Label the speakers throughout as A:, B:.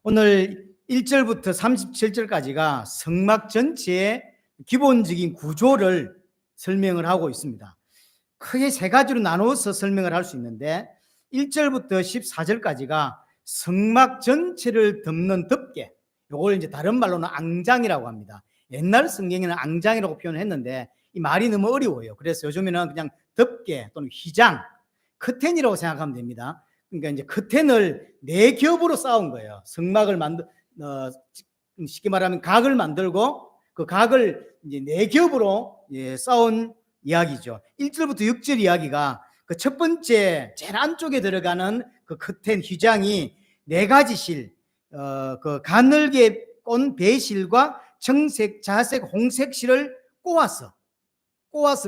A: 오늘 1절부터 37절까지가 성막 전체의 기본적인 구조를 설명을 하고 있습니다. 크게 세 가지로 나누어서 설명을 할 수 있는데 1절부터 14절까지가 성막 전체를 덮는 덮개, 이걸 이제 다른 말로는 앙장이라고 합니다. 옛날 성경에는 앙장이라고 표현을 했는데 이 말이 너무 어려워요. 그래서 요즘에는 그냥 덮개 또는 휘장, 커튼이라고 생각하면 됩니다. 그러니까 이제 커튼을 네 겹으로 쌓은 거예요. 성막을 쉽게 말하면 각을 만들고 그 각을 이제 네 겹으로 쌓은 이야기죠. 1절부터 6절 이야기가 그 첫 번째 제일 안쪽에 들어가는 그 커튼 휘장이 네 가지 실, 그 가늘게 꼰 배실과 청색, 자색, 홍색 실을 꼬아서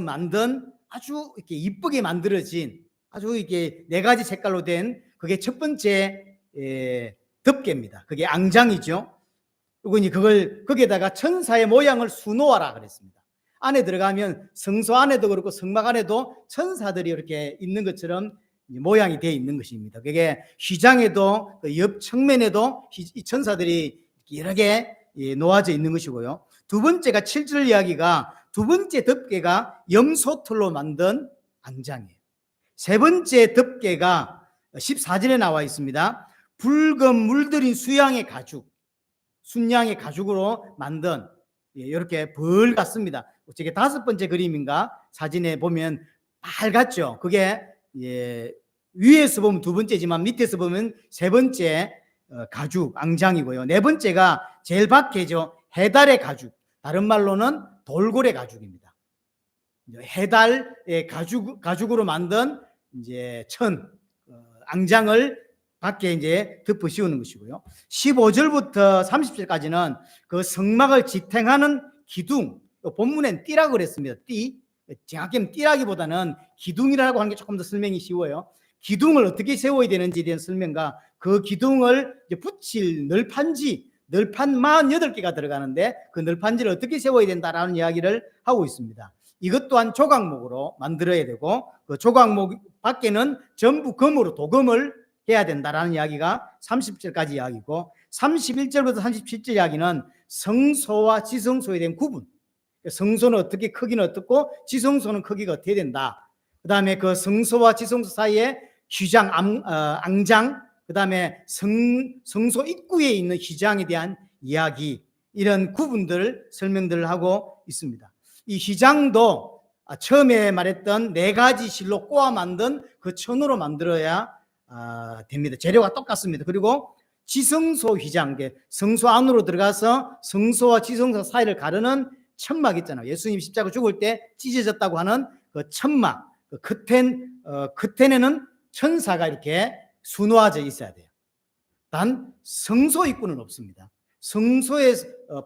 A: 만든 아주 이렇게 이쁘게 만들어진 아주 이게 네 가지 색깔로 된 그게 첫 번째 덮개입니다. 그게 앙장이죠. 그리고 이제 그걸 거기에다가 천사의 모양을 수놓아라 그랬습니다. 안에 들어가면 성소 안에도 그렇고 성막 안에도 천사들이 이렇게 있는 것처럼 모양이 되어 있는 것입니다. 그게 휘장에도 옆 측면에도 이 천사들이 여러 개 놓아져 있는 것이고요. 두 번째가 7절 이야기가 두 번째 덮개가 염소털로 만든 앙장이에요. 세 번째 덮개가 14절에 나와 있습니다. 붉은 물들인 수양의 가죽, 순양의 가죽으로 만든 이렇게 벌 같습니다. 저게 다섯 번째 그림인가 사진에 보면 빨갛죠. 그게 위에서 보면 두 번째지만 밑에서 보면 세 번째 가죽 앙장이고요. 네 번째가 제일 밖에죠. 해달의 가죽, 다른 말로는 돌고래 가죽입니다. 해달의 가죽으로 만든 이제 앙장을 밖에 이제 덮어 씌우는 것이고요. 15절부터 30절까지는 그 성막을 지탱하는 기둥, 본문엔 띠라고 그랬습니다. 띠, 정확히는 띠라기보다는 기둥이라고 하는 게 조금 더 설명이 쉬워요. 기둥을 어떻게 세워야 되는지에 대한 설명과 그 기둥을 붙일 널판 48개가 들어가는데 그 널판지를 어떻게 세워야 된다라는 이야기를 하고 있습니다. 이것 또한 조각목으로 만들어야 되고 그 조각목 밖에는 전부 금으로 도금을 해야 된다라는 이야기가 30절까지 이야기고 31절부터 37절 이야기는 성소와 지성소에 대한 구분, 성소는 어떻게 크기는 어떻고 지성소는 크기가 어떻게 된다. 그 다음에 그 성소와 지성소 사이에 휘장, 앙장, 그 다음에 성소 입구에 있는 휘장에 대한 이야기, 이런 구분들 설명들을 하고 있습니다. 이 휘장도 처음에 말했던 네 가지 실로 꼬아 만든 그 천으로 만들어야 됩니다. 재료가 똑같습니다. 그리고 지성소 휘장, 성소 안으로 들어가서 성소와 지성소 사이를 가르는 천막 있잖아요. 예수님이 십자가 죽을 때 찢어졌다고 하는 그 천막, 그 커튼에는 천사가 이렇게 수놓아져 있어야 돼요. 단 성소 입구는 없습니다. 성소의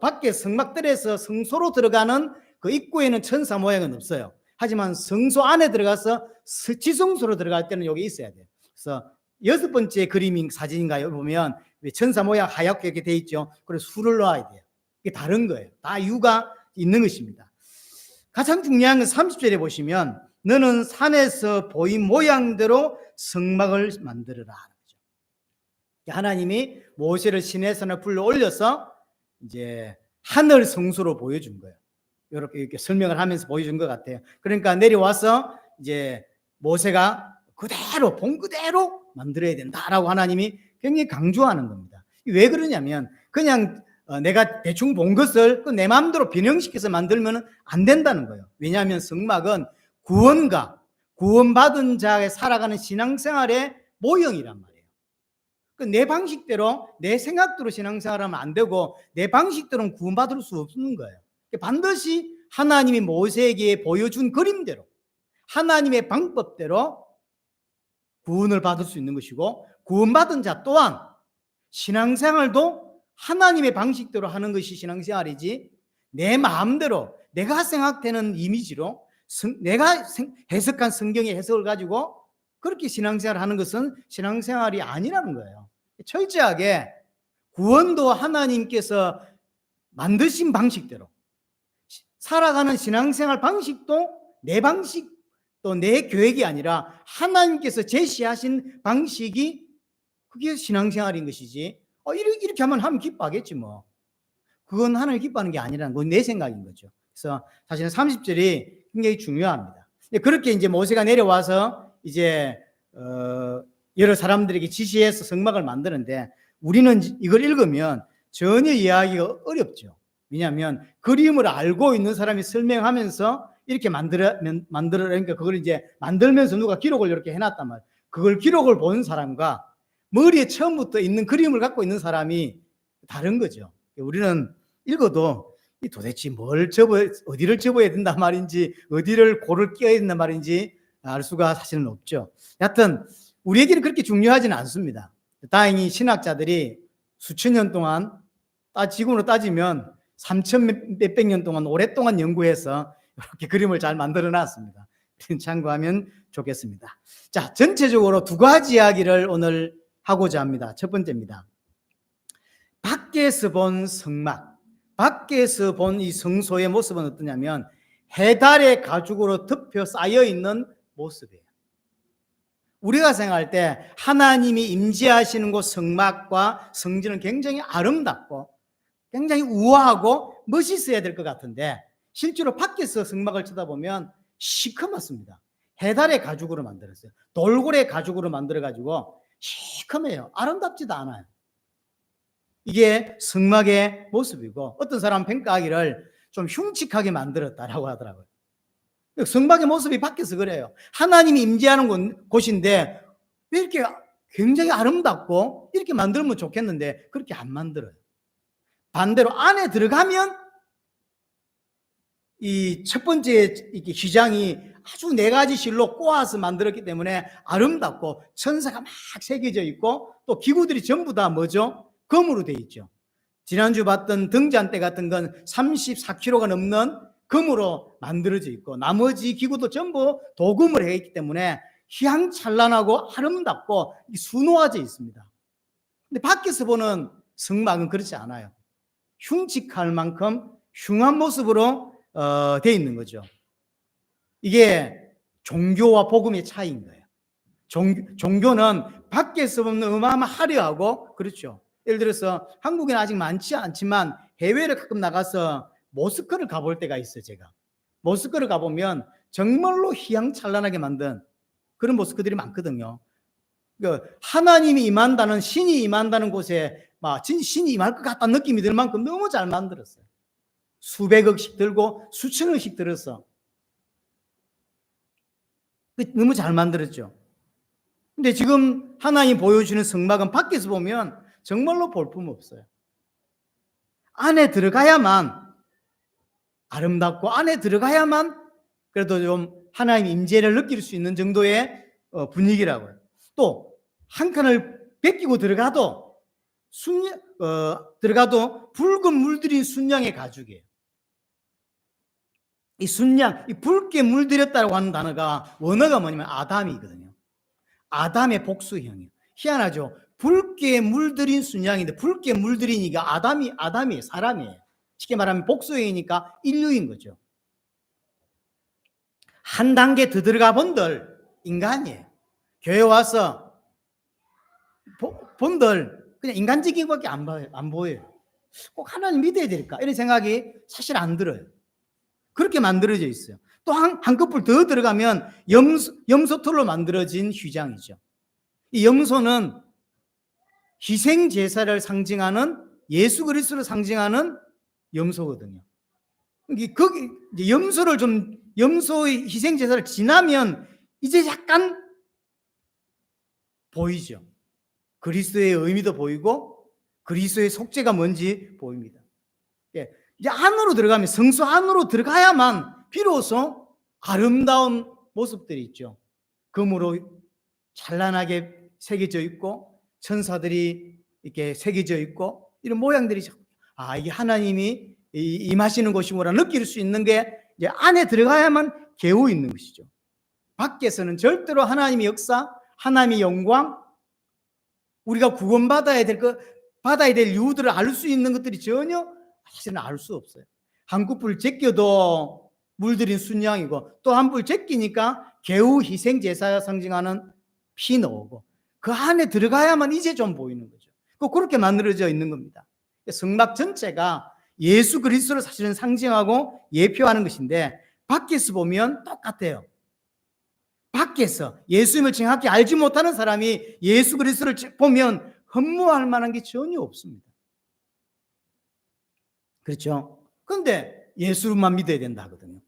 A: 밖에 성막들에서 성소로 들어가는 그 입구에는 천사 모양은 없어요. 하지만 성소 안에 들어가서 지성소로 들어갈 때는 여기 있어야 돼요. 그래서 여섯 번째 그림인 사진인가요? 보면 천사 모양 하얗게 이렇게 돼 있죠. 그래서 수를 넣어야 돼요. 이게 다른 거예요. 다 이유가 있는 것입니다. 가장 중요한 건 30절에 보시면 너는 산에서 보인 모양대로 성막을 만들어라. 하나님이 모세를 시내산에 불러 올려서 이제 하늘 성소로 보여준 거예요. 이렇게 설명을 하면서 보여준 것 같아요. 그러니까 내려와서 이제 모세가 그대로 본 그대로 만들어야 된다라고 하나님이 굉장히 강조하는 겁니다. 왜 그러냐면 그냥 내가 대충 본 것을 내 마음대로 변형시켜서 만들면 안 된다는 거예요. 왜냐하면 성막은 구원받은 자의 살아가는 신앙생활의 모형이란 말이에요. 내 방식대로 내 생각대로 신앙생활하면 안 되고 내 방식대로는 구원받을 수 없는 거예요. 반드시 하나님이 모세에게 보여준 그림대로 하나님의 방법대로 구원을 받을 수 있는 것이고 구원받은 자 또한 신앙생활도 하나님의 방식대로 하는 것이 신앙생활이지 내 마음대로 내가 생각되는 이미지로 내가 해석한 성경의 해석을 가지고 그렇게 신앙생활을 하는 것은 신앙생활이 아니라는 거예요. 철저하게 구원도 하나님께서 만드신 방식대로 살아가는 신앙생활 방식도 내 방식 또 내 계획이 아니라 하나님께서 제시하신 방식이 그게 신앙생활인 것이지 이렇게 하면 기뻐하겠지 뭐. 그건 하나님 기뻐하는 게 아니라는 건 내 생각인 거죠. 그래서 사실은 30절이 굉장히 중요합니다. 그렇게 이제 모세가 내려와서 이제 여러 사람들에게 지시해서 성막을 만드는데 우리는 이걸 읽으면 전혀 이해하기가 어렵죠. 왜냐하면 그림을 알고 있는 사람이 설명하면서 이렇게 만들으니까 그걸 이제 만들면서 누가 기록을 이렇게 해놨단 말이에요. 그걸 기록을 본 사람과 머리에 처음부터 있는 그림을 갖고 있는 사람이 다른 거죠. 우리는 읽어도 도대체 어디를 접어야 된단 말인지, 어디를 골을 끼워야 된단 말인지 알 수가 사실은 없죠. 여하튼 우리에게는 그렇게 중요하지는 않습니다. 다행히 신학자들이 수천 년 동안 지금으로 따지면 3천 몇백 년 동안 오랫동안 연구해서 이렇게 그림을 잘 만들어 놨습니다. 참고하면 좋겠습니다. 자, 전체적으로 두 가지 이야기를 오늘 하고자 합니다. 첫 번째입니다. 밖에서 본 성막, 밖에서 본 이 성소의 모습은 어떠냐면 해달의 가죽으로 덮여 쌓여 있는 모습이에요. 우리가 생각할 때 하나님이 임재하시는 곳 성막과 성전은 굉장히 아름답고 굉장히 우아하고 멋있어야 될 것 같은데 실제로 밖에서 성막을 쳐다보면 시커멓습니다. 해달의 가죽으로 만들었어요. 돌고래 가죽으로 만들어가지고 시커매요. 아름답지도 않아요. 이게 성막의 모습이고 어떤 사람은 평가하기를 좀 흉측하게 만들었다라고 하더라고요. 성막의 모습이 밖에서 그래요. 하나님이 임재하는 곳인데 왜 이렇게 굉장히 아름답고 이렇게 만들면 좋겠는데 그렇게 안 만들어요. 반대로 안에 들어가면 이 첫 번째 휘장이 아주 4가지 실로 꼬아서 만들었기 때문에 아름답고 천사가 막 새겨져 있고 또 기구들이 전부 다 뭐죠? 금으로 되어 있죠. 지난주 봤던 등잔대 같은 건 34kg가 넘는 금으로 만들어져 있고 나머지 기구도 전부 도금을 했기 때문에 휘황찬란하고 아름답고 수놓아져 있습니다. 근데 밖에서 보는 성막은 그렇지 않아요. 흉측할 만큼 흉한 모습으로 되어 있는 거죠. 이게 종교와 복음의 차이인 거예요. 종교는 밖에서 보면 어마어마 화려하고 그렇죠. 예를 들어서 한국에는 아직 많지 않지만 해외를 가끔 나가서 모스크를 가볼 때가 있어요. 제가 모스크를 가보면 정말로 휘황찬란하게 만든 그런 모스크들이 많거든요. 하나님이 임한다는, 신이 임한다는 곳에 신이 임할 것 같다는 느낌이 들 만큼 너무 잘 만들었어요. 수백억씩 들고 수천억씩 들어서 너무 잘 만들었죠. 근데 지금 하나님 보여주는 성막은 밖에서 보면 정말로 볼품 없어요. 안에 들어가야만 아름답고 안에 들어가야만 그래도 좀 하나님 임재를 느낄 수 있는 정도의 분위기라고요. 또 한 칸을 베끼고 들어가도 붉은 물들인 순양의 가죽이에요. 이 순양, 이 붉게 물들였다고 하는 단어가 원어가 뭐냐면 아담이거든요. 아담의 복수형이에요. 희한하죠. 붉게 물들인 순양인데 붉게 물들이니까 아담이에요. 사람이에요. 쉽게 말하면 복수형이니까 인류인 거죠. 한 단계 더 들어가 본들 인간이에요. 교회 와서 본들 그냥 인간적인 것밖에 안 보여요. 꼭 하나님 믿어야 될까? 이런 생각이 사실 안 들어요. 그렇게 만들어져 있어요. 또 한 커플 더 들어가면 염소털로 만들어진 휘장이죠. 이 염소는 희생 제사를 상징하는 예수 그리스도를 상징하는 염소거든요. 거기 염소의 희생 제사를 지나면 이제 약간 보이죠. 그리스도의 의미도 보이고 그리스도의 속죄가 뭔지 보입니다. 이제 안으로 들어가면 성소 안으로 들어가야만 비로소 아름다운 모습들이 있죠. 금으로 찬란하게 새겨져 있고 천사들이 이렇게 새겨져 있고 이런 모양들이 이게 하나님이 임하시는 곳이구나 느낄 수 있는 게 이제 안에 들어가야만 개우 있는 것이죠. 밖에서는 절대로 하나님의 역사, 하나님의 영광, 우리가 구원받아야 될 이유들을 알 수 있는 것들이 전혀 사실은 알 수 없어요. 한 뿔 제껴도 물들인 순양이고 또 한 뿔 제끼니까 개우 희생 제사 상징하는 피 나오고 그 안에 들어가야만 이제 좀 보이는 거죠. 그렇게 만들어져 있는 겁니다. 성막 전체가 예수 그리스도를 사실은 상징하고 예표하는 것인데 밖에서 보면 똑같아요. 밖에서 예수님을 정확히 알지 못하는 사람이 예수 그리스도를 보면 흠모할 만한 게 전혀 없습니다. 그렇죠? 그런데 예수만 믿어야 된다 하거든요.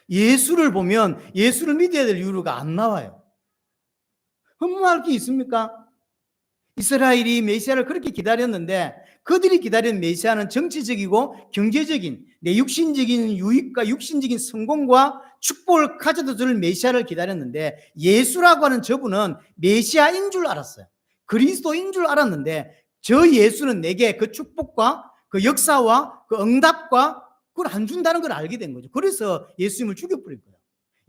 A: 예수를 보면 예수를 믿어야 될 이유가 안 나와요. 흠모할 게 있습니까? 이스라엘이 메시아를 그렇게 기다렸는데 그들이 기다린 메시아는 정치적이고 경제적인 내 육신적인 유익과 육신적인 성공과 축복을 가져다 줄 메시아를 기다렸는데 예수라고 하는 저분은 메시아인 줄 알았어요. 그리스도인 줄 알았는데 저 예수는 내게 그 축복과 그 역사와 그 응답과 그걸 안 준다는 걸 알게 된 거죠. 그래서 예수님을 죽여버린 거예요.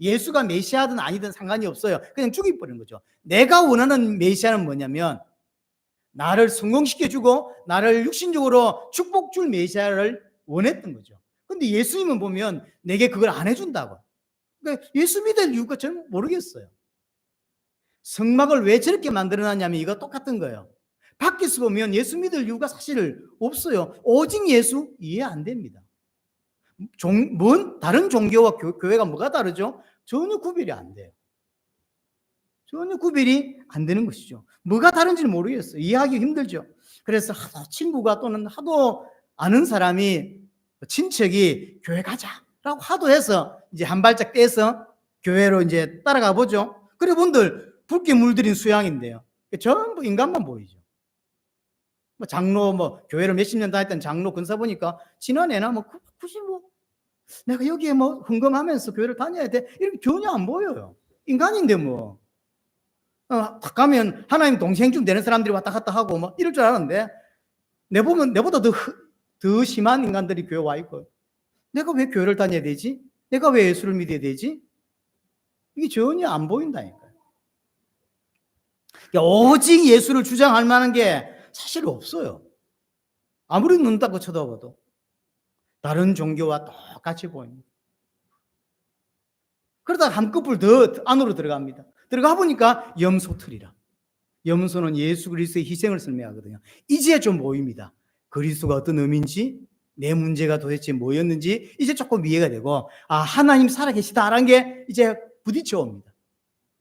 A: 예수가 메시아든 아니든 상관이 없어요. 그냥 죽여버린 거죠. 내가 원하는 메시아는 뭐냐면 나를 성공시켜주고 나를 육신적으로 축복 줄 메시아를 원했던 거죠. 그런데 예수님은 보면 내게 그걸 안 해준다고. 그러니까 예수 믿을 이유가 저는 모르겠어요. 성막을 왜 저렇게 만들어놨냐면 이거 똑같은 거예요. 밖에서 보면 예수 믿을 이유가 사실 없어요. 오직 예수 이해 안 됩니다. 다른 종교와 교회가 뭐가 다르죠? 전혀 구별이 안 돼요. 전혀 구별이 안 되는 것이죠. 뭐가 다른지는 모르겠어요. 이해하기 힘들죠. 그래서 하도 친구가 또는 하도 아는 사람이 친척이 교회 가자라고 하도 해서 이제 한 발짝 떼서 교회로 이제 따라가 보죠. 그래 분들 붉게 물들인 수양인데요. 전부 인간만 보이죠. 뭐 장로 교회를 몇십 년 다녔던 장로 근사 보니까 지난해나 굳이 내가 여기에 흥금하면서 교회를 다녀야 돼 이렇게 전혀 안 보여요. 인간인데 딱 가면 하나님 동생쯤 되는 사람들이 왔다 갔다 하고 이럴 줄 알았는데 내보다 더 심한 인간들이 교회 와 있고 내가 왜 교회를 다녀야 되지? 내가 왜 예수를 믿어야 되지? 이게 전혀 안 보인다니까요. 그러니까 오직 예수를 주장할 만한 게 사실 없어요. 아무리 눈 닫고 쳐다봐도 다른 종교와 똑같이 보입니다. 그러다가 한꺼풀 더 안으로 들어갑니다. 들어가 보니까 염소틀이라. 염소는 예수 그리스도의 희생을 설명하거든요. 이제 좀 보입니다. 그리스도가 어떤 의미인지 내 문제가 도대체 뭐였는지 이제 조금 이해가 되고 하나님 살아계시다라는 게 이제 부딪혀 옵니다.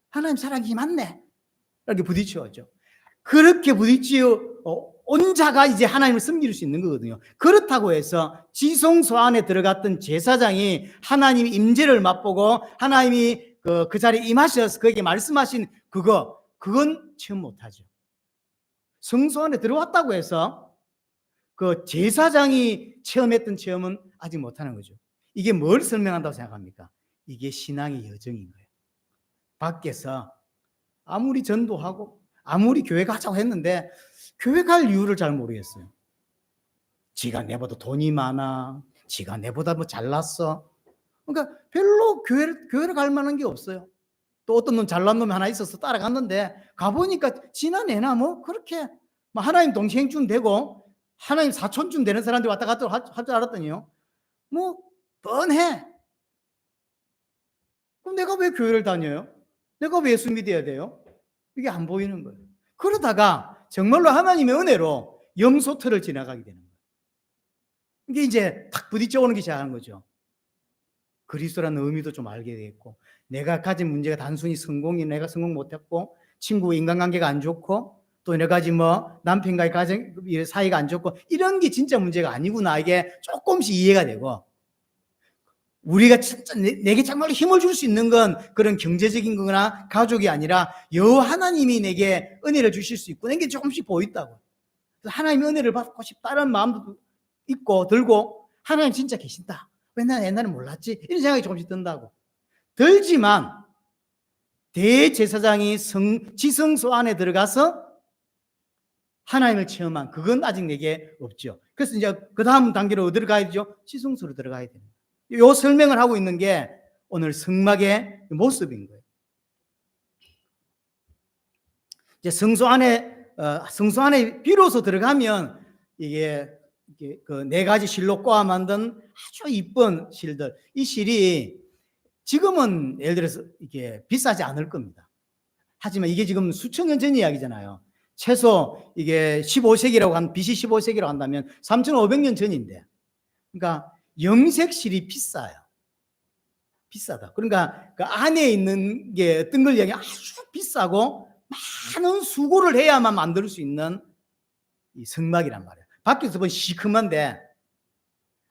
A: 하나님 살아계시 맞네. 이렇게 부딪혀 오죠. 그렇게 부딪혀 온 자가 이제 하나님을 섬길 수 있는 거거든요. 그렇다고 해서 지성소 안에 들어갔던 제사장이 하나님의 임재를 맛보고 하나님이 그 자리에 임하셔서 그에게 말씀하신 그건 체험 못하죠. 성소 안에 들어왔다고 해서 그 제사장이 체험했던 체험은 아직 못하는 거죠. 이게 뭘 설명한다고 생각합니까? 이게 신앙의 여정인 거예요. 밖에서 아무리 전도하고 아무리 교회 가자고 했는데 교회 갈 이유를 잘 모르겠어요. 지가 내보다 돈이 많아, 지가 내보다 잘났어. 그러니까 별로 교회를 갈 만한 게 없어요. 또 어떤 놈 잘난 놈이 하나 있어서 따라갔는데 가보니까 지난해나 그렇게 하나님 동생쯤 되고 하나님 사촌쯤 되는 사람들이 왔다 갔다 할 줄 알았더니요. 뻔해. 그럼 내가 왜 교회를 다녀요? 내가 왜 예수 믿어야 돼요? 이게 안 보이는 거예요. 그러다가 정말로 하나님의 은혜로 염소틀을 지나가게 되는 거예요. 이게 이제 탁 부딪혀 오는 게 시작한 거죠. 그리스도라는 의미도 좀 알게 됐고 내가 가진 문제가 단순히 내가 성공 못했고 친구 인간관계가 안 좋고 또 여러 가지 남편과의 가정 사이가 안 좋고 이런 게 진짜 문제가 아니구나 이게 조금씩 이해가 되고 우리가 진짜 내게 정말로 힘을 줄 수 있는 건 그런 경제적인 거나 가족이 아니라 하나님이 내게 은혜를 주실 수 있고 이게 조금씩 보인다고. 하나님의 은혜를 받고 싶다는 마음도 있고 들고 하나님 진짜 계신다. 왜 난 옛날에 몰랐지? 이런 생각이 조금씩 든다고. 들지만 대제사장이 지성소 안에 들어가서 하나님을 체험한 그건 아직 내게 없죠. 그래서 이제 그 다음 단계로 어디로 가야 되죠? 지성소로 들어가야 됩니다. 이 설명을 하고 있는 게 오늘 성막의 모습인 거예요. 이제 성소 안에 비로소 들어가면 이게 그 네 가지 실로 꼬아 만든 아주 이쁜 실들. 이 실이 지금은 예를 들어서 이게 비싸지 않을 겁니다. 하지만 이게 지금 수천 년 전 이야기잖아요. 최소 이게 15세기라고 한 BC 15세기라고 한다면 3,500년 전인데, 그러니까 영색실이 비싸요. 비싸다. 그러니까 그 안에 있는 게 어떤 걸 얘기하면 아주 비싸고 많은 수고를 해야만 만들 수 있는 이 성막이란 말이에요. 밖에서 보면 시큼한데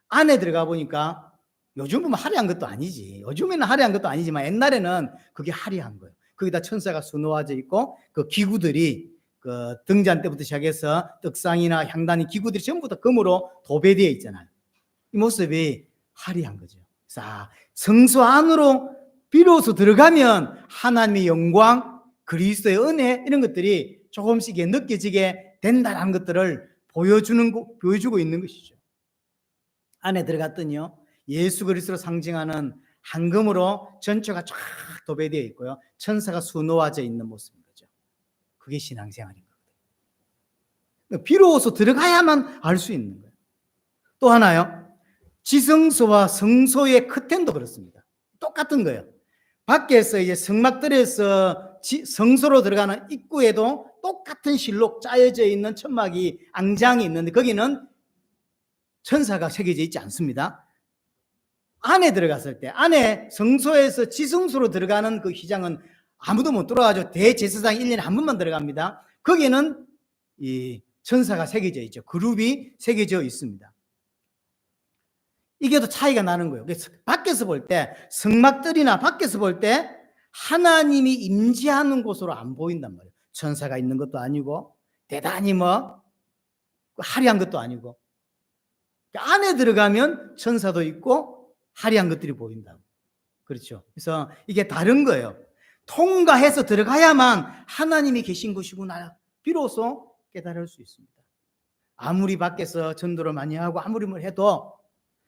A: 안에 들어가 보니까 요즘 보면 화려한 것도 아니지. 요즘에는 화려한 것도 아니지만 옛날에는 그게 화려한 거예요. 거기다 천사가 수놓아져 있고 그 기구들이 그 등잔 때부터 시작해서 떡상이나 향단이 기구들이 전부 다 금으로 도배되어 있잖아요. 이 모습이 화려한 거죠. 자, 성소 안으로 비로소 들어가면 하나님의 영광, 그리스도의 은혜 이런 것들이 조금씩 느껴지게 된다는 것들을 보여주고 있는 것이죠. 안에 들어갔더니요, 예수 그리스도를 상징하는 황금으로 전체가 쫙 도배되어 있고요, 천사가 수놓아져 있는 모습인 거죠. 그게 신앙생활인 거거든요. 비로소 들어가야만 알 수 있는 거예요. 또 하나요, 지성소와 성소의 커튼도 그렇습니다. 똑같은 거예요. 밖에서 이제 성막들에서 성소로 들어가는 입구에도 똑같은 실로 짜여져 있는 천막이 앙장이 있는데 거기는 천사가 새겨져 있지 않습니다. 안에 들어갔을 때, 안에 성소에서 지성소로 들어가는 그 휘장은 아무도 못 들어가죠. 대제사장이 1년에 한 번만 들어갑니다. 거기에는 이 천사가 새겨져 있죠. 그룹이 새겨져 있습니다. 이게 더 차이가 나는 거예요. 그래서 밖에서 볼 때, 성막들이나 밖에서 볼 때 하나님이 임재하는 곳으로 안 보인단 말이에요. 천사가 있는 것도 아니고 대단히 화려한 것도 아니고, 안에 들어가면 천사도 있고 화려한 것들이 보인다고. 그렇죠. 그래서 이게 다른 거예요. 통과해서 들어가야만 하나님이 계신 곳이구나 비로소 깨달을 수 있습니다. 아무리 밖에서 전도를 많이 하고 아무리 뭘 해도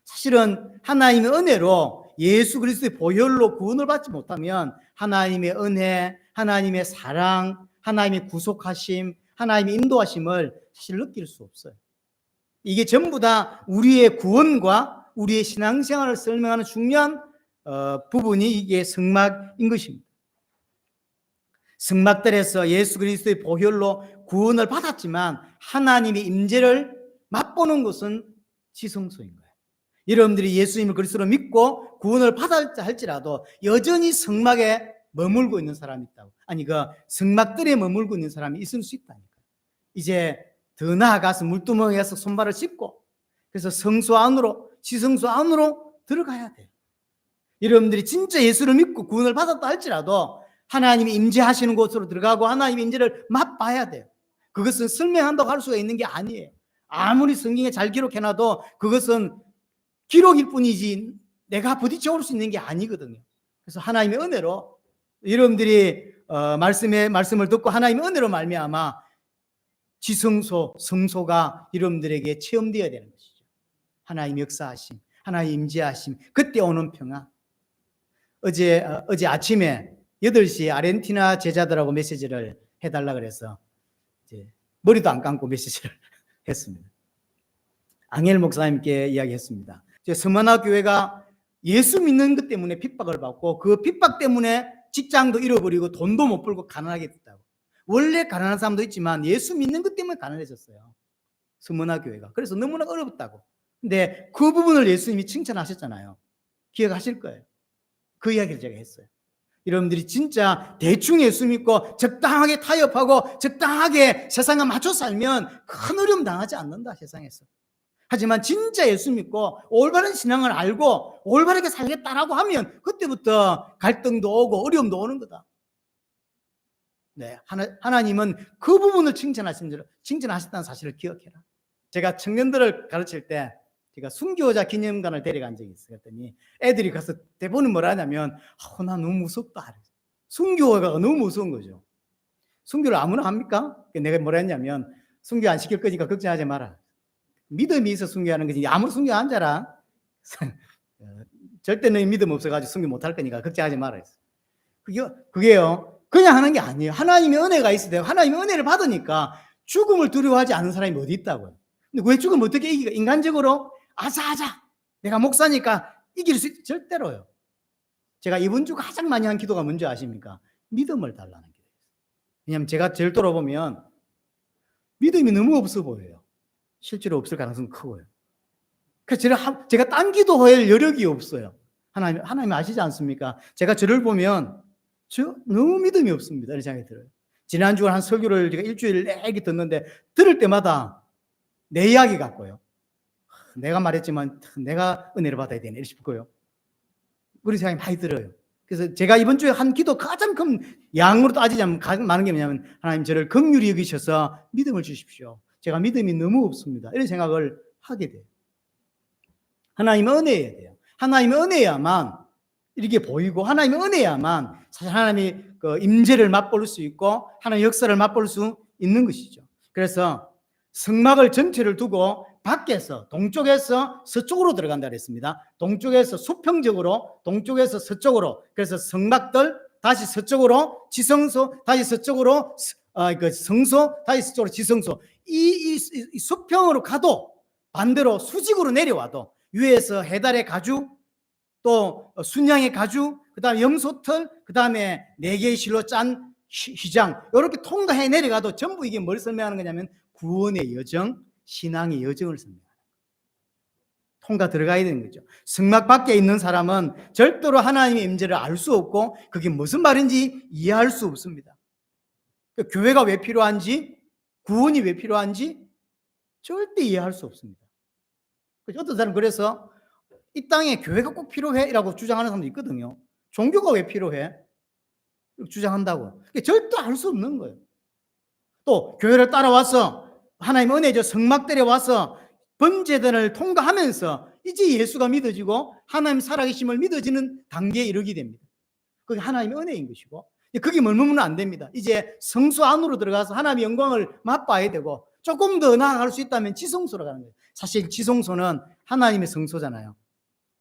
A: 사실은 하나님의 은혜로 예수 그리스도의 보혈로 구원을 받지 못하면 하나님의 은혜, 하나님의 사랑, 하나님의 구속하심, 하나님의 인도하심을 사실 느낄 수 없어요. 이게 전부 다 우리의 구원과 우리의 신앙생활을 설명하는 중요한 부분이 이게 성막인 것입니다. 성막들에서 예수 그리스도의 보혈로 구원을 받았지만 하나님의 임재를 맛보는 것은 지성소인 거예요. 여러분들이 예수님을 그리스도로 믿고 구원을 받았다 할지라도 여전히 성막에 머물고 있는 사람이 있다고. 아니, 그 성막들에 머물고 있는 사람이 있을 수 있다니까. 이제 더 나아가서 물두멍에서 손발을 씻고 그래서 성소 안으로, 지성소 안으로 들어가야 돼요. 여러분들이 진짜 예수를 믿고 구원을 받았다 할지라도 하나님이 임재하시는 곳으로 들어가고 하나님의 임재를 맛봐야 돼요. 그것은 설명한다고 할 수가 있는 게 아니에요. 아무리 성경에 잘 기록해놔도 그것은 기록일 뿐이지 내가 부딪혀 올 수 있는 게 아니거든요. 그래서 하나님의 은혜로 여러분들이 말씀을 듣고 하나님의 은혜로 말미암아 지성소, 성소가 여러분들에게 체험되어야 되는 것이죠. 하나님 역사하심, 하나님 임재하심, 그때 오는 평안. 어제 아침에 8시에 아르헨티나 제자들하고 메시지를 해달라 그래서 이제 머리도 안 감고 메시지를 했습니다. 앙헬 목사님께 이야기했습니다. 서머나 교회가 예수 믿는 것 때문에 핍박을 받고 그 핍박 때문에 직장도 잃어버리고 돈도 못 벌고 가난하게 됐다고. 원래 가난한 사람도 있지만 예수 믿는 것 때문에 가난해졌어요. 서머나 교회가. 그래서 너무나 어렵다고. 근데 그 부분을 예수님이 칭찬하셨잖아요. 기억하실 거예요. 그 이야기를 제가 했어요. 여러분들이 진짜 대충 예수 믿고 적당하게 타협하고 적당하게 세상에 맞춰 살면 큰 어려움 당하지 않는다, 세상에서. 하지만 진짜 예수 믿고 올바른 신앙을 알고 올바르게 살겠다라고 하면 그때부터 갈등도 오고 어려움도 오는 거다. 네, 하나님은 그 부분을 칭찬하셨다는 사실을 기억해라. 제가 청년들을 가르칠 때 제가 순교자 기념관을 데려간 적이 있어요. 그랬더니 애들이 가서 대부분 뭐라 하냐면 나 너무 무섭다. 순교가 너무 무서운 거죠. 순교를 아무나 합니까? 내가 뭐라 했냐면 순교 안 시킬 거니까 걱정하지 마라. 믿음이 있어 순교하는 거지. 아무리 순교 안 자라. 절대 너희 믿음 없어가지고 순교 못할 거니까 걱정하지 마라. 그게요. 그냥 하는 게 아니에요. 하나님의 은혜가 있어야 돼요. 하나님의 은혜를 받으니까 죽음을 두려워하지 않는 사람이 어디 있다고요. 근데 왜 죽으면 어떻게 이기가? 인간적으로 아자아자 내가 목사니까 이길 수 있... 절대로요. 제가 이번 주 가장 많이 한 기도가 뭔지 아십니까? 믿음을 달라는 기도예요. 왜냐하면 제가 절도로 보면 믿음이 너무 없어 보여요. 실제로 없을 가능성은 크고요. 그래서 제가 딴 기도할 여력이 없어요. 하나님 아시지 않습니까? 제가 저를 보면 저 너무 믿음이 없습니다. 이런 생각이 들어요. 지난주에 한 설교를 제가 일주일 내기 듣는데 들을 때마다 내 이야기 같고요. 내가 말했지만 내가 은혜를 받아야 되네 싶고요. 그런 생각이 많이 들어요. 그래서 제가 이번 주에 한 기도 가장 큰 양으로 따지자면 가장 많은 게 뭐냐면 하나님 저를 긍휼히 여기셔서 믿음을 주십시오. 제가 믿음이 너무 없습니다. 이런 생각을 하게 돼요. 하나님의 은혜여야 돼요. 하나님의 은혜야만 이렇게 보이고 하나님의 은혜야만 사실 하나님의 그 임재를 맛볼 수 있고 하나님의 역사를 맛볼 수 있는 것이죠. 그래서 성막을 전체를 두고 밖에서 동쪽에서 서쪽으로 들어간다 그랬습니다. 동쪽에서 수평적으로 동쪽에서 서쪽으로 그래서 성막들 다시 서쪽으로 지성소 다시 서쪽으로 그 성소 다시 서쪽으로 지성소 이 수평으로 가도 반대로 수직으로 내려와도 위에서 해달의 가죽 또 순양의 가죽 그다음에 염소털 그다음에 4개의 실로 짠 휘장 이렇게 통과해 내려가도 전부 이게 뭘 설명하는 거냐면 구원의 여정, 신앙의 여정을 설명하는 거예요. 통과 들어가야 되는 거죠. 성막 밖에 있는 사람은 절대로 하나님의 임재를 알 수 없고 그게 무슨 말인지 이해할 수 없습니다. 교회가 왜 필요한지 구원이 왜 필요한지 절대 이해할 수 없습니다. 어떤 사람은 그래서 이 땅에 교회가 꼭 필요해 라고 주장하는 사람도 있거든요. 종교가 왜 필요해? 주장한다고. 절대 알 수 없는 거예요. 또 교회를 따라와서 하나님의 은혜죠. 성막들에 와서 번제단을 통과하면서 이제 예수가 믿어지고 하나님 살아계심을 믿어지는 단계에 이르게 됩니다. 그게 하나님의 은혜인 것이고 그게 머무르면 안 됩니다. 이제 성소 안으로 들어가서 하나님의 영광을 맛봐야 되고 조금 더 나아갈 수 있다면 지성소로 가는 거예요. 사실 지성소는 하나님의 성소잖아요.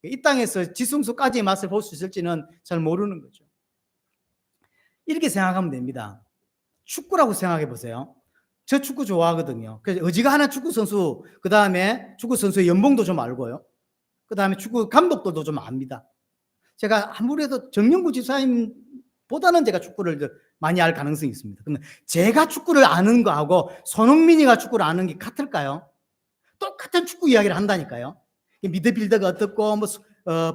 A: 이 땅에서 지성소까지의 맛을 볼 수 있을지는 잘 모르는 거죠. 이렇게 생각하면 됩니다. 축구라고 생각해 보세요. 저 축구 좋아하거든요. 그래서 어지간한 축구 선수, 그 다음에 축구 선수의 연봉도 좀 알고요. 그 다음에 축구 감독들도 좀 압니다. 제가 아무래도 정영구 집사님보다는 제가 축구를 많이 알 가능성이 있습니다. 그러면 제가 축구를 아는 거하고 손흥민이가 축구를 아는 게 같을까요? 똑같은 축구 이야기를 한다니까요. 미드필더가 어떻고,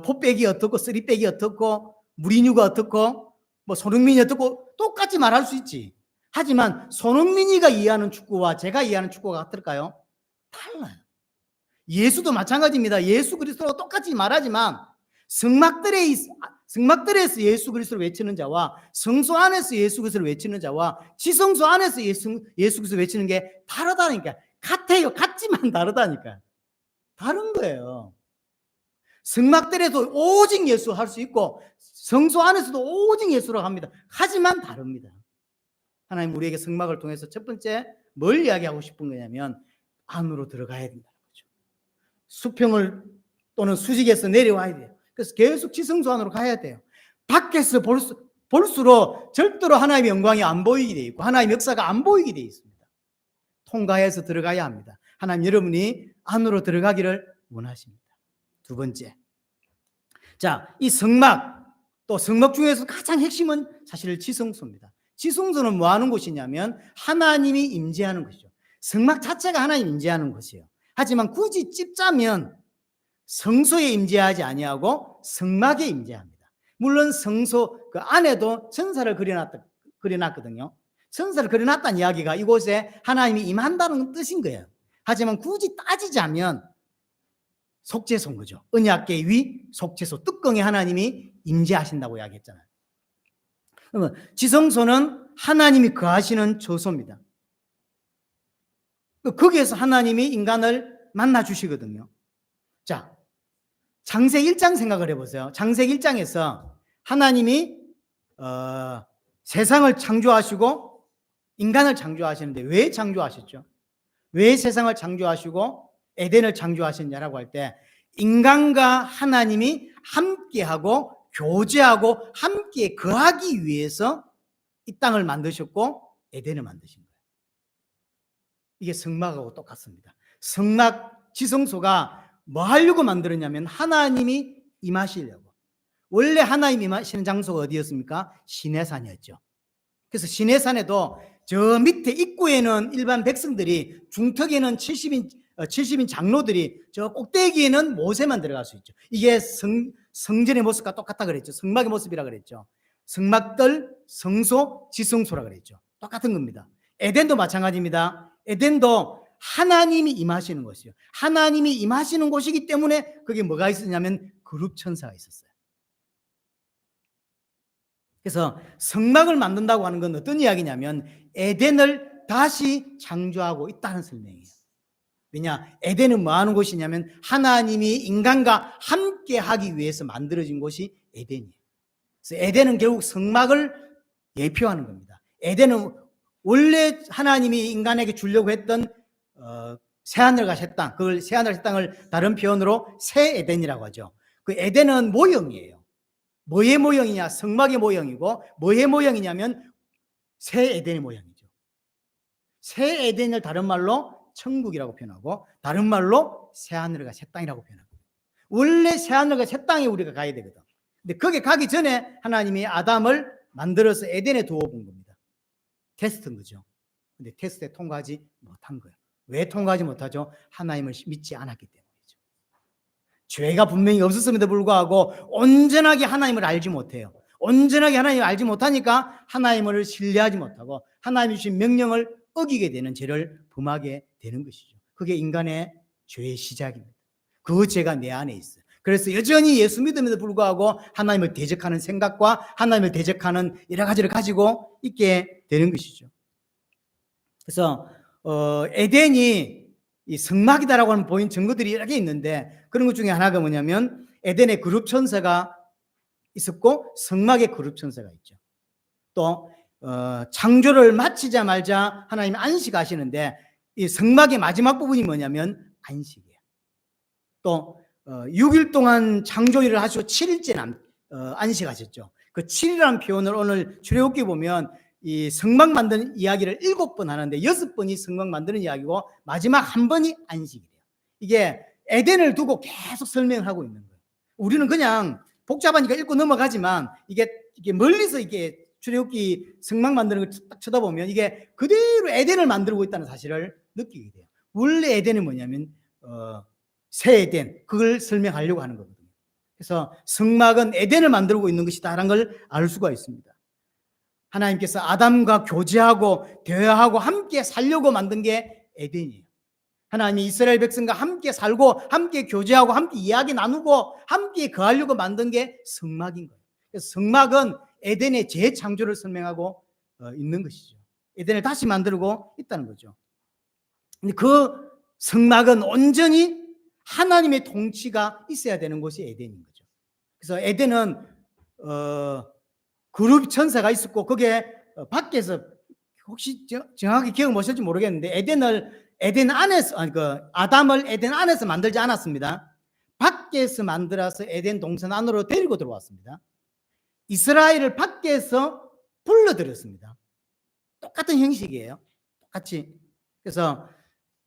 A: 포백이 어떻고, 쓰리백이 어떻고, 무리뉴가 어떻고, 손흥민이 어떻고 똑같이 말할 수 있지. 하지만 손흥민이가 이해하는 축구와 제가 이해하는 축구가 같을까요? 달라요. 예수도 마찬가지입니다. 예수 그리스도와 똑같이 말하지만 성막들에서 예수 그리스도를 외치는 자와 성소 안에서 예수 그리스도를 외치는 자와 지성소 안에서 예수 그리스도를 외치는 게 다르다니까. 같아요. 같지만 다르다니까. 다른 거예요. 성막들에도 오직 예수 할 수 있고 성소 안에서도 오직 예수라고 합니다. 하지만 다릅니다. 하나님 우리에게 성막을 통해서 첫 번째 뭘 이야기하고 싶은 거냐면 안으로 들어가야 된다는 거죠. 수평을 또는 수직에서 내려와야 돼요. 그래서 계속 지성소 안으로 가야 돼요. 밖에서 볼수록 절대로 하나님의 영광이 안 보이게 돼 있고 하나님의 역사가 안 보이게 돼 있습니다. 통과해서 들어가야 합니다. 하나님 여러분이 안으로 들어가기를 원하십니다. 두 번째, 자, 이 성막 또 성막 중에서 가장 핵심은 사실 지성소입니다. 지성소는 뭐 하는 곳이냐면 하나님이 임재하는 곳이죠. 성막 자체가 하나님 임재하는 곳이에요. 하지만 굳이 찝자면 성소에 임재하지 아니하고 성막에 임재합니다. 물론 성소 그 안에도 천사를 그려놨거든요. 천사를 그려놨다는 이야기가 이곳에 하나님이 임한다는 뜻인 거예요. 하지만 굳이 따지자면 속죄소인 거죠. 언약궤 위 속죄소 뚜껑에 하나님이 임재하신다고 이야기했잖아요. 그러면 지성소는 하나님이 거하시는 처소입니다. 거기에서 하나님이 인간을 만나 주시거든요. 자, 창세기 1장 생각을 해보세요. 창세기 1장에서 하나님이 세상을 창조하시고 인간을 창조하시는데 왜 창조하셨죠? 왜 세상을 창조하시고 에덴을 창조하셨냐라고 할 때 인간과 하나님이 함께하고 교제하고 함께 거하기 위해서 이 땅을 만드셨고 에덴을 만드신 거예요. 이게 성막하고 똑같습니다. 성막 지성소가 뭐 하려고 만들었냐면 하나님이 임하시려고. 원래 하나님이 임하시는 장소가 어디였습니까? 시내산이었죠. 그래서 시내산에도 저 밑에 입구에는 일반 백성들이, 중턱에는 70인 장로들이, 저 꼭대기에는 모세만 들어갈 수 있죠. 이게 성전의 모습과 똑같다 그랬죠. 성막의 모습이라 그랬죠. 성막들, 성소, 지성소라 그랬죠. 똑같은 겁니다. 에덴도 마찬가지입니다. 에덴도 하나님이 임하시는 곳이요. 하나님이 임하시는 곳이기 때문에 거기에 뭐가 있었냐면 그룹 천사가 있었어요. 그래서 성막을 만든다고 하는 건 어떤 이야기냐면 에덴을 다시 창조하고 있다는 설명이에요. 왜냐? 에덴은 뭐 하는 곳이냐면 하나님이 인간과 함께 하기 위해서 만들어진 곳이 에덴이에요. 그래서 에덴은 결국 성막을 예표하는 겁니다. 에덴은 원래 하나님이 인간에게 주려고 했던 새하늘과 새 땅, 그걸 새하늘과 새 땅을 다른 표현으로 새 에덴이라고 하죠. 그 에덴은 모형이에요. 뭐의 모형이냐? 성막의 모형이고, 뭐의 모형이냐면 새 에덴의 모형이죠. 새 에덴을 다른 말로 천국이라고 표현하고, 다른 말로 새하늘과 새 땅이라고 표현하고, 원래 새하늘과 새 땅에 우리가 가야 되거든. 근데 거기 가기 전에 하나님이 아담을 만들어서 에덴에 두어본 겁니다. 테스트인 거죠. 근데 테스트에 통과하지 못한 거예요. 왜 통과하지 못하죠? 하나님을 믿지 않았기 때문이죠. 죄가 분명히 없었음에도 불구하고 온전하게 하나님을 알지 못해요. 온전하게 하나님을 알지 못하니까 하나님을 신뢰하지 못하고 하나님이 주신 명령을 어기게 되는 죄를 범하게 되는 것이죠. 그게 인간의 죄의 시작입니다. 그 죄가 내 안에 있어요. 그래서 여전히 예수 믿음에도 불구하고 하나님을 대적하는 생각과 하나님을 대적하는 여러 가지를 가지고 있게 되는 것이죠. 그래서 에덴이 이 성막이다라고 하는 보인 증거들이 여러 개 있는데, 그런 것 중에 하나가 뭐냐면 에덴에 그룹 천사가 있었고 성막에 그룹 천사가 있죠. 또 창조를 마치자마자 하나님이 안식하시는데 이 성막의 마지막 부분이 뭐냐면 안식이에요. 또 6일 동안 창조일을 하시고 7일째 안식하셨죠. 그 7이라는 표현을 오늘 출애굽기 보면 이 성막 만드는 이야기를 7번 하는데 6번이 성막 만드는 이야기고 마지막 한 번이 안식이래요. 이게 에덴을 두고 계속 설명하고 있는 거예요. 우리는 그냥 복잡하니까 읽고 넘어가지만 이게 멀리서 이게 출애굽기 성막 만드는 걸 딱 쳐다보면 이게 그대로 에덴을 만들고 있다는 사실을 느끼게 돼요. 원래 에덴은 뭐냐면 새 에덴, 그걸 설명하려고 하는 거거든요. 그래서 성막은 에덴을 만들고 있는 것이다라는 걸 알 수가 있습니다. 하나님께서 아담과 교제하고 대화하고 함께 살려고 만든 게 에덴이에요. 하나님이 이스라엘 백성과 함께 살고 함께 교제하고 함께 이야기 나누고 함께 거하려고 만든 게 성막인 거예요. 그래서 성막은 에덴의 재창조를 설명하고 있는 것이죠. 에덴을 다시 만들고 있다는 거죠. 근데 그 성막은 온전히 하나님의 통치가 있어야 되는 곳이 에덴인 거죠. 그래서 에덴은 그룹 천사가 있었고 그게 밖에서 혹시 정확히 기억 못하실지 모르겠는데 에덴 안에서 아담을 에덴 안에서 만들지 않았습니다. 밖에서 만들어서 에덴 동산 안으로 데리고 들어왔습니다. 이스라엘을 밖에서 불러들였습니다. 똑같은 형식이에요. 똑같이. 그래서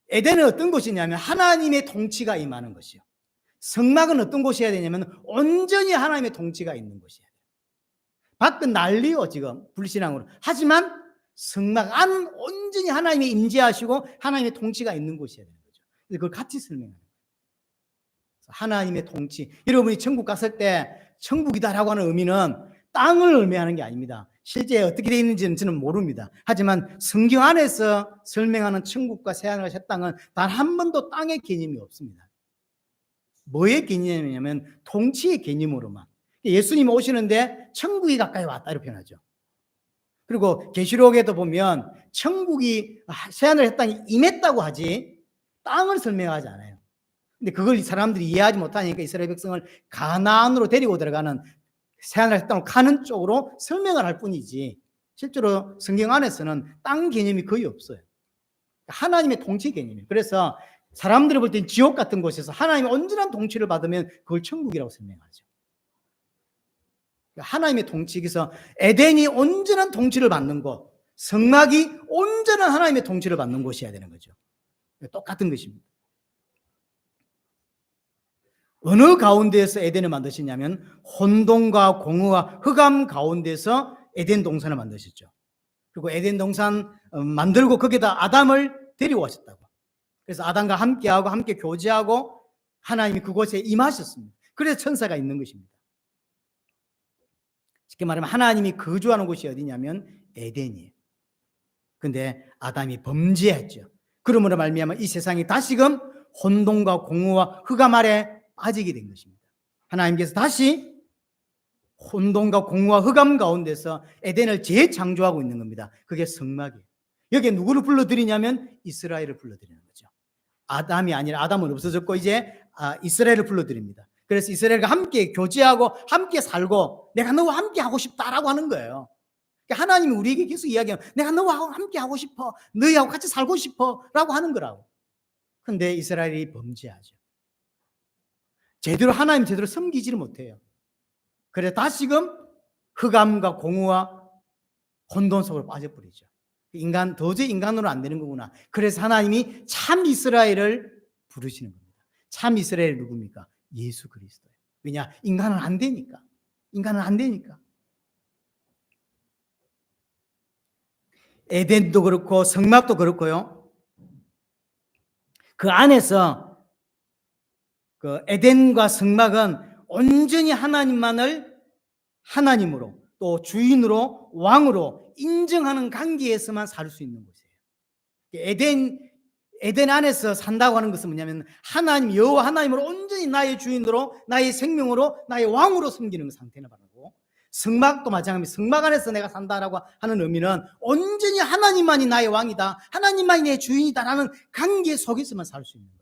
A: 에덴은 어떤 곳이냐면 하나님의 통치가 임하는 것이요. 성막은 어떤 곳이어야 되냐면 온전히 하나님의 통치가 있는 곳이에요. 밖은 난리요 지금 불신앙으로. 하지만 성막 안은 온전히 하나님이 임재하시고 하나님의 통치가 있는 곳이어야 되는 거죠. 그걸 같이 설명하는 거예요. 하나님의 통치. 여러분이 천국 갔을 때 천국이다라고 하는 의미는 땅을 의미하는 게 아닙니다. 실제 어떻게 되어 있는지는 저는 모릅니다. 하지만 성경 안에서 설명하는 천국과 새하늘과 새 땅은 단 한 번도 땅의 개념이 없습니다. 뭐의 개념이냐면 통치의 개념으로만. 예수님이 오시는데 천국이 가까이 왔다 이렇게 표현하죠. 그리고 계시록에도 보면 천국이 새하늘 새 땅이 임했다고 하지 땅을 설명하지 않아요. 근데 그걸 사람들이 이해하지 못하니까 이스라엘 백성을 가나안으로 데리고 들어가는 새하늘 새 땅으로 가는 쪽으로 설명을 할 뿐이지 실제로 성경 안에서는 땅 개념이 거의 없어요. 하나님의 통치 개념이에요. 그래서 사람들이 볼 땐 지옥 같은 곳에서 하나님의 온전한 통치를 받으면 그걸 천국이라고 설명하죠. 하나님의 통치에서 에덴이 온전한 통치를 받는 곳, 성막이 온전한 하나님의 통치를 받는 곳이어야 되는 거죠. 똑같은 것입니다. 어느 가운데에서 에덴을 만드시냐면 혼돈과 공허와 흑암 가운데서 에덴 동산을 만드셨죠. 그리고 에덴 동산 만들고 거기다 아담을 데리고 오셨다고. 그래서 아담과 함께하고 함께 교제하고 하나님이 그곳에 임하셨습니다. 그래서 천사가 있는 것입니다. 쉽게 말하면 하나님이 거주하는 곳이 어디냐면 에덴이에요. 근데 아담이 범죄했죠. 그러므로 말미암아 이 세상이 다시금 혼돈과 공허와 흑암 아래 빠지게 된 것입니다. 하나님께서 다시 혼돈과 공허와 흑암 가운데서 에덴을 재창조하고 있는 겁니다. 그게 성막이에요. 여기에 누구를 불러들이냐면 이스라엘을 불러들이는 거죠. 아담이 아니라 아담은 없어졌고 이제 이스라엘을 불러들입니다. 그래서 이스라엘과 함께 교제하고 함께 살고 내가 너와 함께 하고 싶다라고 하는 거예요. 하나님이 우리에게 계속 이야기하면 내가 너와 함께 하고 싶어, 너희하고 같이 살고 싶어 라고 하는 거라고. 그런데 이스라엘이 범죄하죠. 하나님 제대로 섬기지를 못해요. 그래서 다시금 흑암과 공허와 혼돈 속으로 빠져버리죠. 도저히 인간으로 안 되는 거구나. 그래서 하나님이 참 이스라엘을 부르시는 겁니다. 참 이스라엘이 누굽니까? 예수 그리스도예요. 왜냐? 인간은 안 되니까. 에덴도 그렇고 성막도 그렇고요. 그 안에서 그 에덴과 성막은 온전히 하나님만을 하나님으로 또 주인으로 왕으로 인정하는 관계에서만 살 수 있는 곳이에요. 에덴 안에서 산다고 하는 것은 뭐냐면 하나님 여호와 하나님으로 온전히 나의 주인으로 나의 생명으로 나의 왕으로 섬기는 상태나 바라고, 성막도 마찬가지입니다. 성막 안에서 내가 산다라고 하는 의미는 온전히 하나님만이 나의 왕이다, 하나님만이 내 주인이다라는 관계 속에서만 살 수 있는 거예요.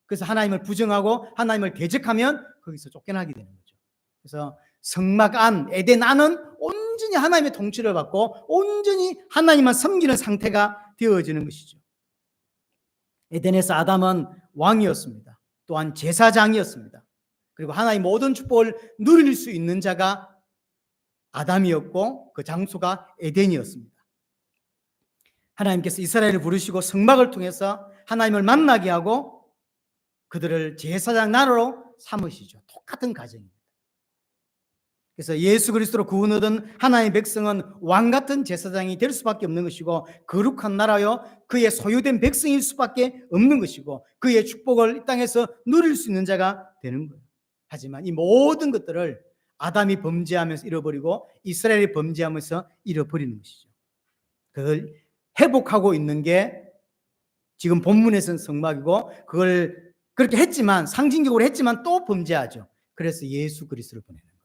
A: 그래서 하나님을 부정하고 하나님을 대적하면 거기서 쫓겨나게 되는 거죠. 그래서 성막 안, 에덴 안은 온전히 하나님의 통치를 받고 온전히 하나님만 섬기는 상태가 되어지는 것이죠. 에덴에서 아담은 왕이었습니다. 또한 제사장이었습니다. 그리고 하나님의 모든 축복을 누릴 수 있는 자가 아담이었고 그 장소가 에덴이었습니다. 하나님께서 이스라엘을 부르시고 성막을 통해서 하나님을 만나게 하고 그들을 제사장 나라로 삼으시죠. 똑같은 과정입니다. 그래서 예수 그리스도로 구원 얻은 하나님의 백성은 왕 같은 제사장이 될 수밖에 없는 것이고 거룩한 나라요 그의 소유된 백성일 수밖에 없는 것이고 그의 축복을 이 땅에서 누릴 수 있는 자가 되는 거예요. 하지만 이 모든 것들을 아담이 범죄하면서 잃어버리고 이스라엘이 범죄하면서 잃어버리는 것이죠. 그걸 회복하고 있는 게 지금 본문에서는 성막이고, 그걸 그렇게 했지만 상징적으로 했지만 또 범죄하죠. 그래서 예수 그리스도를 보내는 거예요.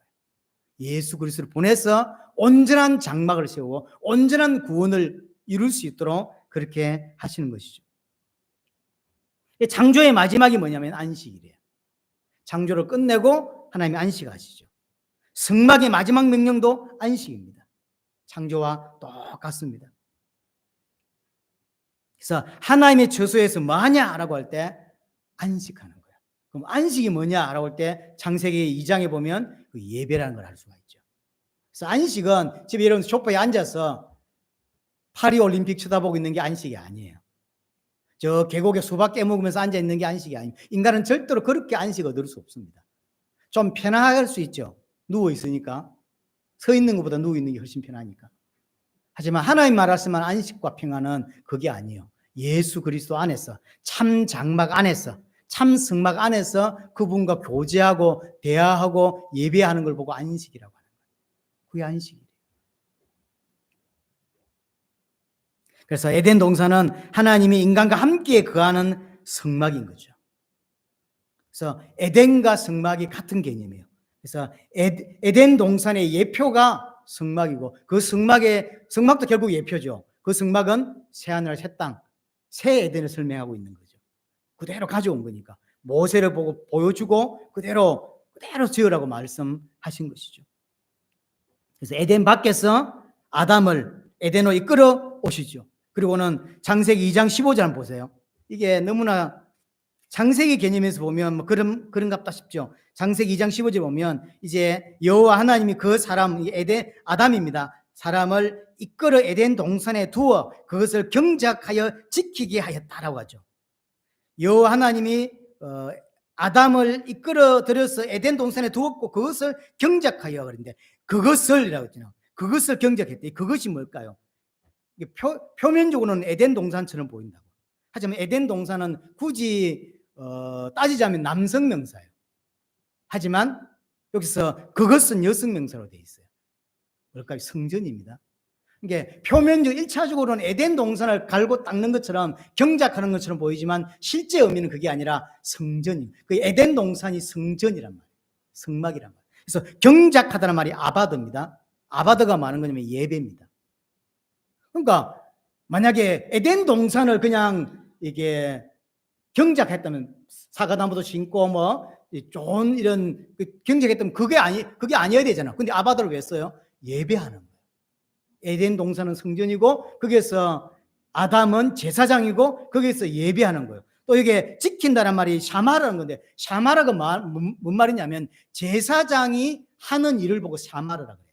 A: 예수 그리스도를 보내서 온전한 장막을 세우고 온전한 구원을 이룰 수 있도록 그렇게 하시는 것이죠. 창조의 마지막이 뭐냐면 안식이래요. 창조를 끝내고 하나님이 안식하시죠. 성막의 마지막 명령도 안식입니다. 창조와 똑같습니다. 그래서 하나님의 처소에서 뭐 하냐라고 할 때 안식하는 거예요. 그럼 안식이 뭐냐라고 할 때 창세기 2장에 보면 그 예배라는 걸 알 수가 있죠. 그래서 안식은 집에 이런 소파에 앉아서 파리 올림픽 쳐다보고 있는 게 안식이 아니에요. 저 계곡에 수박 깨먹으면서 앉아 있는 게 안식이 아니에요. 인간은 절대로 그렇게 안식 얻을 수 없습니다. 좀 편안할 수 있죠. 누워 있으니까. 서 있는 것보다 누워 있는 게 훨씬 편하니까. 하지만 하나님 말씀한 안식과 평안은 그게 아니에요. 예수 그리스도 안에서, 참 장막 안에서, 참 성막 안에서 그분과 교제하고 대화하고 예배하는 걸 보고 안식이라고 하는 거예요. 그게 안식이에요. 그래서 에덴 동산은 하나님이 인간과 함께 거하는 성막인 거죠. 그래서 에덴과 성막이 같은 개념이에요. 그래서 에덴 동산의 예표가 성막이고, 그 성막도 결국 예표죠. 그 성막은 새하늘 새 땅, 새 에덴을 설명하고 있는 거죠. 그대로 가져온 거니까 모세를 보고 보여주고 그대로 지으라고 말씀하신 것이죠. 그래서 에덴 밖에서 아담을 에덴으로 이끌어 오시죠. 그리고는 창세기 2장 15절 한번 보세요. 이게 너무나 창세기 개념에서 보면 뭐 그런갑다 싶죠. 창세기 2장 15절 보면 이제 여호와 하나님이 그 사람 에덴 아담입니다. 사람을 이끌어 에덴 동산에 두어 그것을 경작하여 지키게 하였다라고 하죠. 여호와 하나님이 아담을 이끌어 들여서 에덴 동산에 두었고 그것을 경작하여 그러는데 그것을이라고 했잖아요. 그것을 경작했대. 그것이 뭘까요? 이게 표면적으로는 에덴 동산처럼 보인다고. 하지만 에덴 동산은 굳이 따지자면 남성 명사예요. 하지만 여기서 그것은 여성 명사로 되어 있어요. 뭘까요? 성전입니다. 이게 표면적 1차적으로는 에덴 동산을 갈고 닦는 것처럼 경작하는 것처럼 보이지만 실제 의미는 그게 아니라 성전입니다. 그 에덴 동산이 성전이란 말이에요. 성막이란 말이에요. 그래서 경작하다는 말이 아바드입니다. 아바드가 말하는 거냐면 예배입니다. 그러니까 만약에 에덴 동산을 그냥 이게 경작했다면 사과나무도 심고 뭐 좋은 이런 경작했다면 그게 아니어야 되잖아. 근데 아바드를 왜 써요? 예배하는 거예요. 에덴 동산은 성전이고 거기에서 아담은 제사장이고 거기에서 예배하는 거예요. 또 이게 지킨다는 말이 샤마라는 건데 샤마라가 뭔 말이냐면 제사장이 하는 일을 보고 샤마르라 그래요.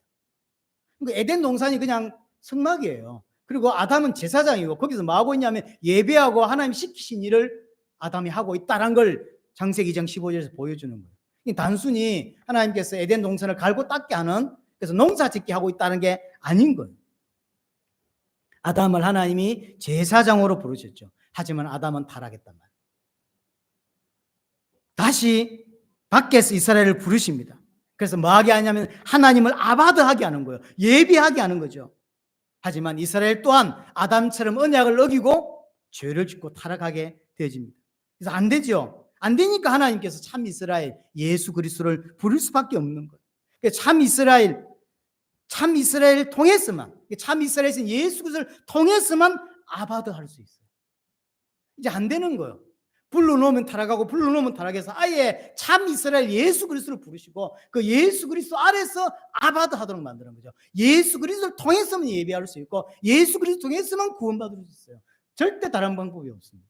A: 그러니까 에덴 동산이 그냥 성막이에요. 그리고 아담은 제사장이고 거기서 뭐 하고 있냐면 예배하고 하나님 시키신 일을 아담이 하고 있다는 걸 창세기 2장 15절에서 보여주는 거예요. 단순히 하나님께서 에덴 동산을 갈고 닦게 하는, 그래서 농사 짓게 하고 있다는 게 아닌 거예요. 아담을 하나님이 제사장으로 부르셨죠. 하지만 아담은 타락했단 말이에요. 다시 밖에서 이스라엘을 부르십니다. 그래서 뭐 하게 하냐면 하나님을 아바드하게 하는 거예요. 예배하게 하는 거죠. 하지만 이스라엘 또한 아담처럼 언약을 어기고 죄를 짓고 타락하게 되어집니다. 그래서 안 되죠. 안 되니까 하나님께서 참 이스라엘 예수 그리스도를 부를 수밖에 없는 거예요. 참 이스라엘 통해서만, 참 이스라엘에서 예수 그리스도를 통해서만 아바드 할 수 있어요. 이제 안 되는 거예요. 불러놓으면 타락하고 불러놓으면 타락해서 아예 참 이스라엘 예수 그리스도를 부르시고 그 예수 그리스도 아래서 아바드 하도록 만드는 거죠. 예수 그리스도를 통해서만 예배할 수 있고 예수 그리스도 통해서만 구원받을 수 있어요. 절대 다른 방법이 없습니다.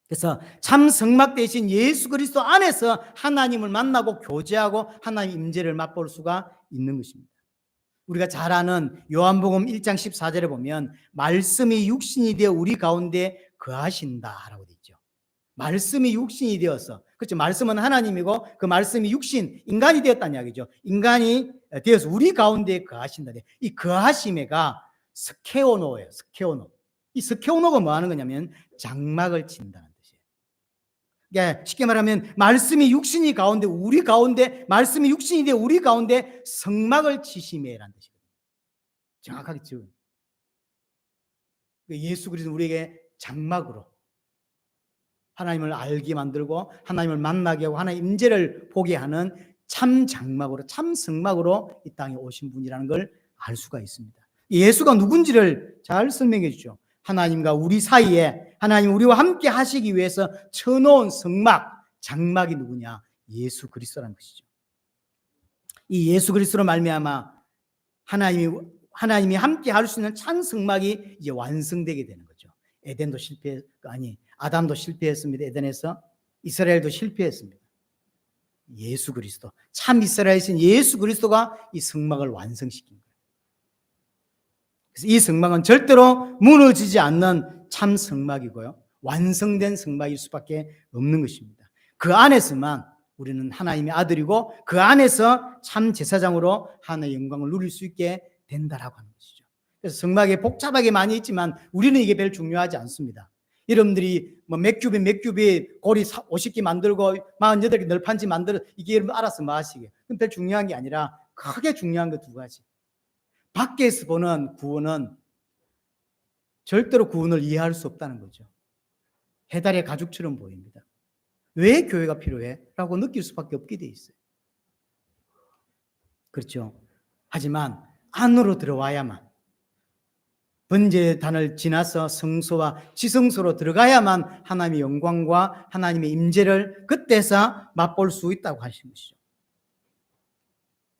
A: 그래서 참 성막 대신 예수 그리스도 안에서 하나님을 만나고 교제하고 하나님의 임재를 맛볼 수가 있는 것입니다. 우리가 잘 아는 요한복음 1장 14절에 보면 말씀이 육신이 되어 우리 가운데 거하신다라고 되어 있죠. 말씀이 육신이 되어서, 그렇죠. 말씀은 하나님이고 그 말씀이 육신, 인간이 되었다는 이야기죠. 인간이 되어서 우리 가운데 거하신다. 이 거하심에가 스케오노예요. 스케오노. 이 스케오노가 뭐 하는 거냐면 장막을 친다는 뜻이에요. 그러니까 쉽게 말하면 말씀이 육신이 가운데 우리 가운데, 말씀이 육신이 되어 우리 가운데 성막을 치심에라는 뜻이거든요. 정확하게 지금 예수 그리스도는 우리에게 장막으로 하나님을 알게 만들고 하나님을 만나게 하고 하나님의 임재를 보게 하는 참 장막으로, 참 성막으로 이 땅에 오신 분이라는 걸 알 수가 있습니다. 예수가 누군지를 잘 설명해 주죠. 하나님과 우리 사이에 하나님 우리와 함께 하시기 위해서 쳐놓은 성막, 장막이 누구냐? 예수 그리스도라는 것이죠. 이 예수 그리스도로 말미암아 하나님이 함께 할 수 있는 참 성막이 이제 완성되게 되는 거죠. 아담도 실패했습니다. 에덴에서 이스라엘도 실패했습니다. 예수 그리스도, 참 이스라엘이신 예수 그리스도가 이 성막을 완성시킨 거예요. 그래서 이 성막은 절대로 무너지지 않는 참 성막이고요. 완성된 성막일 수밖에 없는 것입니다. 그 안에서만 우리는 하나님의 아들이고 그 안에서 참 제사장으로 하나님의 영광을 누릴 수 있게 된다라고 하는 것이죠. 그래서 성막에 복잡하게 많이 있지만 우리는 이게 별 중요하지 않습니다. 여러분들이 뭐 몇 큐빅 고리 50개 만들고 48개 널판지 만들어 이게 여러분 알아서 뭐 하시게. 그건 별 중요한 게 아니라 크게 중요한 거 두 가지. 밖에서 보는 구원은 절대로 구원을 이해할 수 없다는 거죠. 해달의 가죽처럼 보입니다. 왜 교회가 필요해? 라고 느낄 수밖에 없게 돼 있어요. 그렇죠. 하지만 안으로 들어와야만, 번제단을 지나서 성소와 지성소로 들어가야만 하나님의 영광과 하나님의 임재를 그때서 맛볼 수 있다고 하신 것이죠.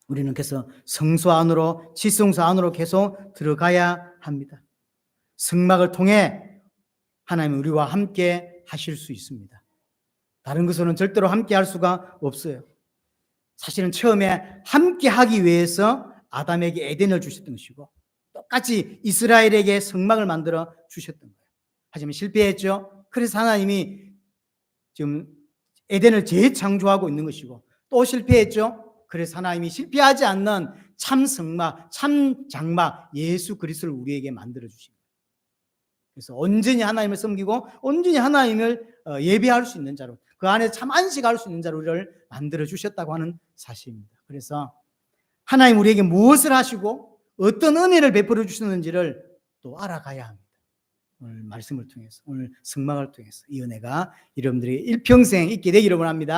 A: 우리는 그래서 성소 안으로, 지성소 안으로 계속 들어가야 합니다. 성막을 통해 하나님은 우리와 함께 하실 수 있습니다. 다른 것으로는 절대로 함께 할 수가 없어요. 사실은 처음에 함께 하기 위해서 아담에게 에덴을 주셨던 것이고 똑같이 이스라엘에게 성막을 만들어 주셨던 거예요. 하지만 실패했죠. 그래서 하나님이 지금 에덴을 재창조하고 있는 것이고 또 실패했죠. 그래서 하나님이 실패하지 않는 참 성막, 참 장막 예수 그리스도를 우리에게 만들어 주신 거예요. 그래서 온전히 하나님을 섬기고 온전히 하나님을 예배할 수 있는 자로, 그 안에 참 안식할 수 있는 자로 우리를 만들어 주셨다고 하는 사실입니다. 그래서 하나님 우리에게 무엇을 하시고 어떤 은혜를 베풀어 주셨는지를 또 알아가야 합니다. 오늘 말씀을 통해서, 오늘 성막을 통해서 이 은혜가 여러분들이 일평생 있게 되기를 원합니다.